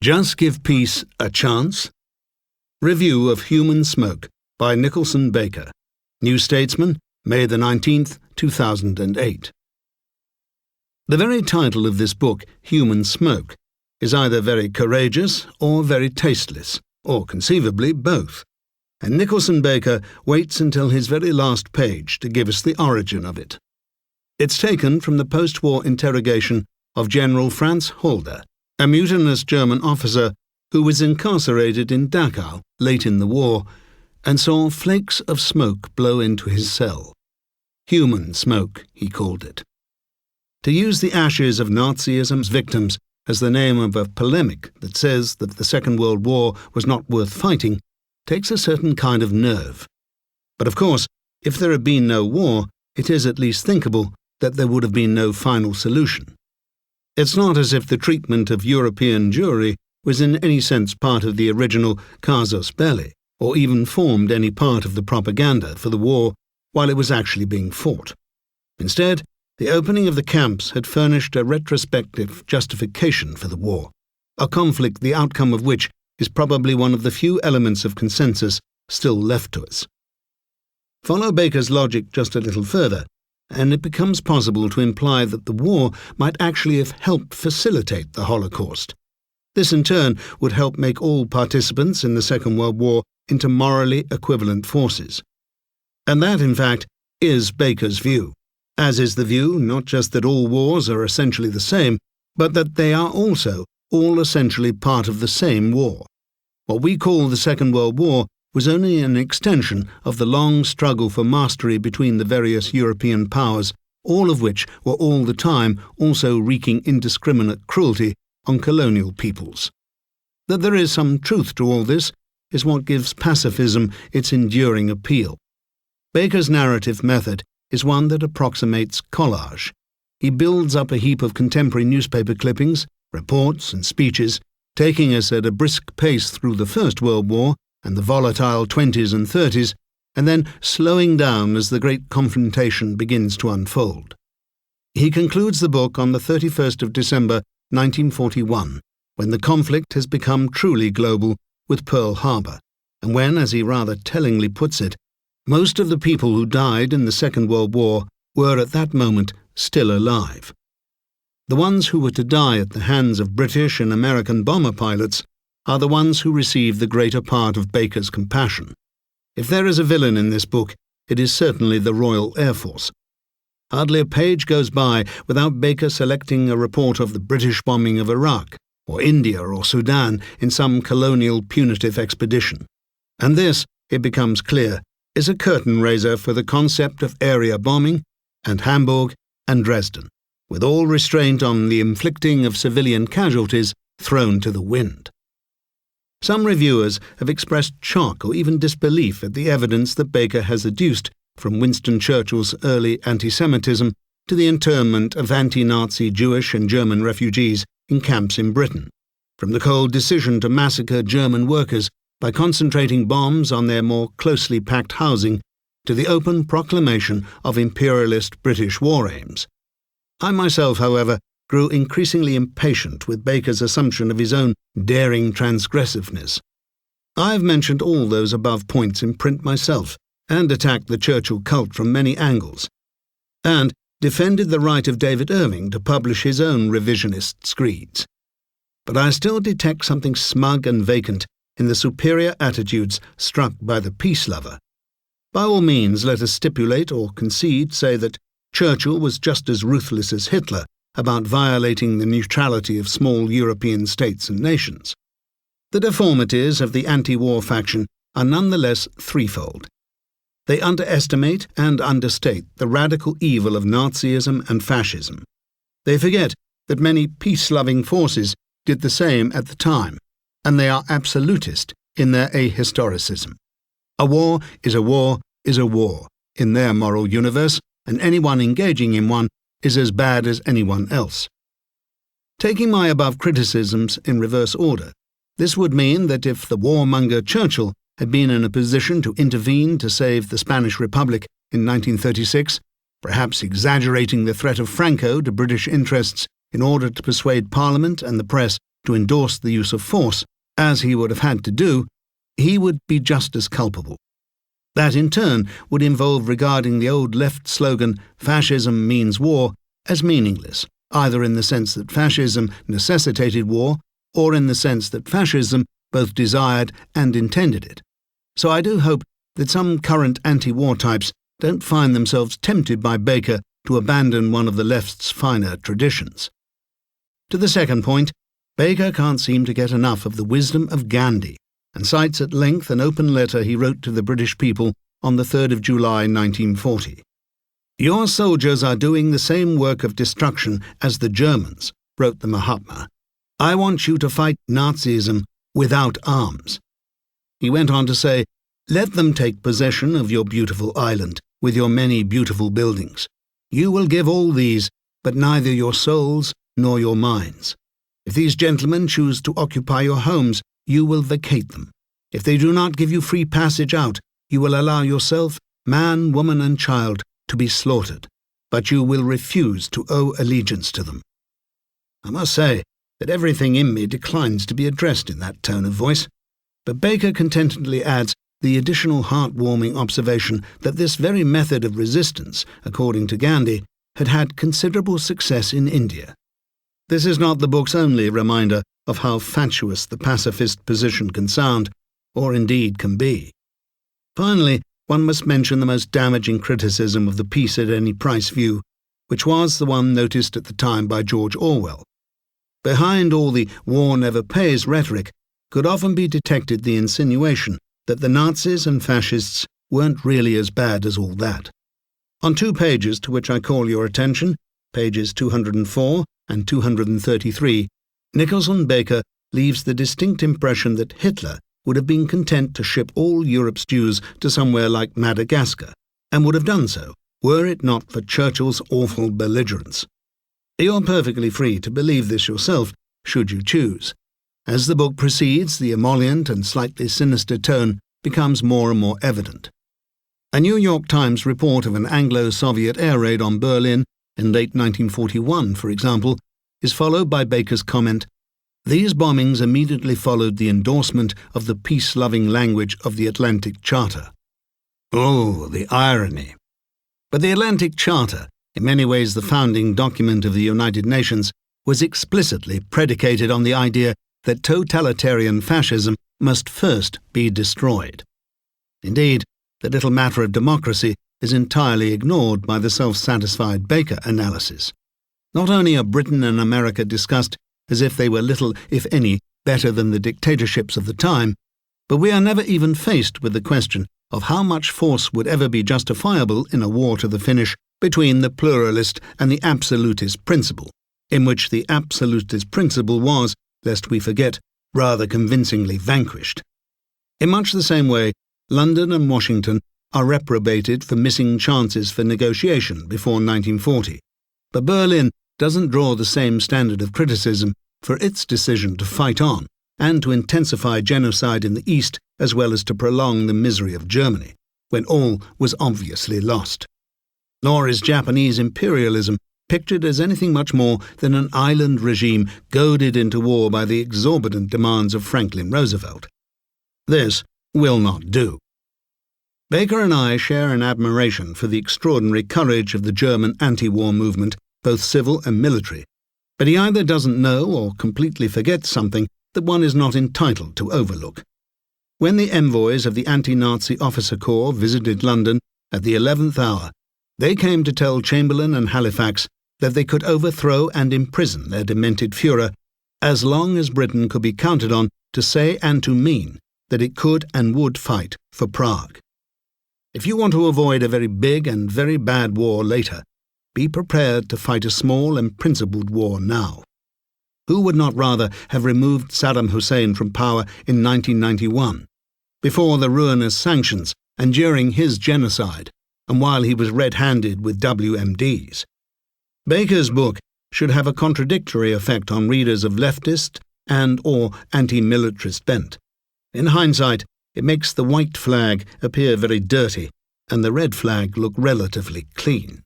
Just Give Peace a Chance? Review of Human Smoke by Nicholson Baker. New Statesman, May the 19th, 2008. The very title of this book, Human Smoke, is either very courageous or very tasteless, or conceivably both. And Nicholson Baker waits until his very last page to give us the origin of it. It's taken from the post-war interrogation of General Franz Halder, a mutinous German officer who was incarcerated in Dachau late in the war and saw flakes of smoke blow into his cell. Human smoke, he called it. To use the ashes of Nazism's victims as the name of a polemic that says that the Second World War was not worth fighting takes a certain kind of nerve. But of course, if there had been no war, it is at least thinkable that there would have been no final solution. It's not as if the treatment of European Jewry was in any sense part of the original casus belli, or even formed any part of the propaganda for the war while it was actually being fought. Instead, the opening of the camps had furnished a retrospective justification for the war, a conflict the outcome of which is probably one of the few elements of consensus still left to us. Follow Baker's logic just a little further, and it becomes possible to imply that the war might actually have helped facilitate the Holocaust. This in turn would help make all participants in the Second World War into morally equivalent forces. And that, in fact, is Baker's view, as is the view not just that all wars are essentially the same, but that they are also all essentially part of the same war. What we call the Second World War was only an extension of the long struggle for mastery between the various European powers, all of which were all the time also wreaking indiscriminate cruelty on colonial peoples. That there is some truth to all this is what gives pacifism its enduring appeal. Baker's narrative method is one that approximates collage. He builds up a heap of contemporary newspaper clippings, reports and speeches, taking us at a brisk pace through the First World War and the volatile 20s and 30s, and then slowing down as the great confrontation begins to unfold. He concludes the book on the 31st of December 1941, when the conflict has become truly global with Pearl Harbor, and when, as he rather tellingly puts it, most of the people who died in the Second World War were at that moment still alive. The ones who were to die at the hands of British and American bomber pilots are the ones who receive the greater part of Baker's compassion. If there is a villain in this book, it is certainly the Royal Air Force. Hardly a page goes by without Baker selecting a report of the British bombing of Iraq, or India or Sudan in some colonial punitive expedition. And this, it becomes clear, is a curtain-raiser for the concept of area bombing, and Hamburg and Dresden, with all restraint on the inflicting of civilian casualties thrown to the wind. Some reviewers have expressed shock or even disbelief at the evidence that Baker has adduced from Winston Churchill's early anti-Semitism to the internment of anti-Nazi Jewish and German refugees in camps in Britain, from the cold decision to massacre German workers by concentrating bombs on their more closely packed housing to the open proclamation of imperialist British war aims. I myself, however, grew increasingly impatient with Baker's assumption of his own daring transgressiveness. I have mentioned all those above points in print myself, and attacked the Churchill cult from many angles, and defended the right of David Irving to publish his own revisionist screeds. But I still detect something smug and vacant in the superior attitudes struck by the peace lover. By all means, let us stipulate or concede, say that Churchill was just as ruthless as Hitler about violating the neutrality of small European states and nations. The deformities of the anti-war faction are nonetheless threefold. They underestimate and understate the radical evil of Nazism and fascism. They forget that many peace-loving forces did the same at the time, and they are absolutist in their ahistoricism. A war is a war is a war in their moral universe, and anyone engaging in one is as bad as anyone else. Taking my above criticisms in reverse order, this would mean that if the warmonger Churchill had been in a position to intervene to save the Spanish Republic in 1936, perhaps exaggerating the threat of Franco to British interests in order to persuade Parliament and the press to endorse the use of force, as he would have had to do, he would be just as culpable. That in turn would involve regarding the old left slogan, "Fascism means war," as meaningless, either in the sense that fascism necessitated war, or in the sense that fascism both desired and intended it. So I do hope that some current anti-war types don't find themselves tempted by Baker to abandon one of the left's finer traditions. To the second point, Baker can't seem to get enough of the wisdom of Gandhi, and cites at length an open letter he wrote to the British people on the 3rd of July 1940. "Your soldiers are doing the same work of destruction as the Germans," wrote the Mahatma. "I want you to fight Nazism without arms." He went on to say, "Let them take possession of your beautiful island with your many beautiful buildings. You will give all these, but neither your souls nor your minds. If these gentlemen choose to occupy your homes, you will vacate them. If they do not give you free passage out, you will allow yourself, man, woman, and child, to be slaughtered, but you will refuse to owe allegiance to them." I must say that everything in me declines to be addressed in that tone of voice, but Baker contentedly adds the additional heartwarming observation that this very method of resistance, according to Gandhi, had had considerable success in India. This is not the book's only reminder of how fatuous the pacifist position can sound, or indeed can be. Finally, one must mention the most damaging criticism of the peace at any price view, which was the one noticed at the time by George Orwell. Behind all the war never pays rhetoric could often be detected the insinuation that the Nazis and fascists weren't really as bad as all that. On 2 pages to which I call your attention, pages 204 and 233, Nicholson Baker leaves the distinct impression that Hitler would have been content to ship all Europe's Jews to somewhere like Madagascar, and would have done so, were it not for Churchill's awful belligerence. You're perfectly free to believe this yourself, should you choose. As the book proceeds, the emollient and slightly sinister tone becomes more and more evident. A New York Times report of an Anglo-Soviet air raid on Berlin in late 1941, for example, is followed by Baker's comment, "These bombings immediately followed the endorsement of the peace-loving language of the Atlantic Charter." Oh, the irony! But the Atlantic Charter, in many ways the founding document of the United Nations, was explicitly predicated on the idea that totalitarian fascism must first be destroyed. Indeed, the little matter of democracy is entirely ignored by the self-satisfied Baker analysis. Not only are Britain and America discussed as if they were little, if any, better than the dictatorships of the time, but we are never even faced with the question of how much force would ever be justifiable in a war to the finish between the pluralist and the absolutist principle, in which the absolutist principle was, lest we forget, rather convincingly vanquished. In much the same way, London and Washington are reprobated for missing chances for negotiation before 1940, but Berlin doesn't draw the same standard of criticism for its decision to fight on and to intensify genocide in the East as well as to prolong the misery of Germany, when all was obviously lost. Nor is Japanese imperialism pictured as anything much more than an island regime goaded into war by the exorbitant demands of Franklin Roosevelt. This will not do. Baker and I share an admiration for the extraordinary courage of the German anti-war movement, both civil and military, but he either doesn't know or completely forgets something that one is not entitled to overlook. When the envoys of the anti-Nazi officer corps visited London at the 11th hour, they came to tell Chamberlain and Halifax that they could overthrow and imprison their demented Führer as long as Britain could be counted on to say and to mean that it could and would fight for Prague. If you want to avoid a very big and very bad war later, be prepared to fight a small and principled war now. Who would not rather have removed Saddam Hussein from power in 1991, before the ruinous sanctions and during his genocide, and while he was red-handed with WMDs? Baker's book should have a contradictory effect on readers of leftist and or anti-militarist bent. In hindsight, it makes the white flag appear very dirty and the red flag look relatively clean.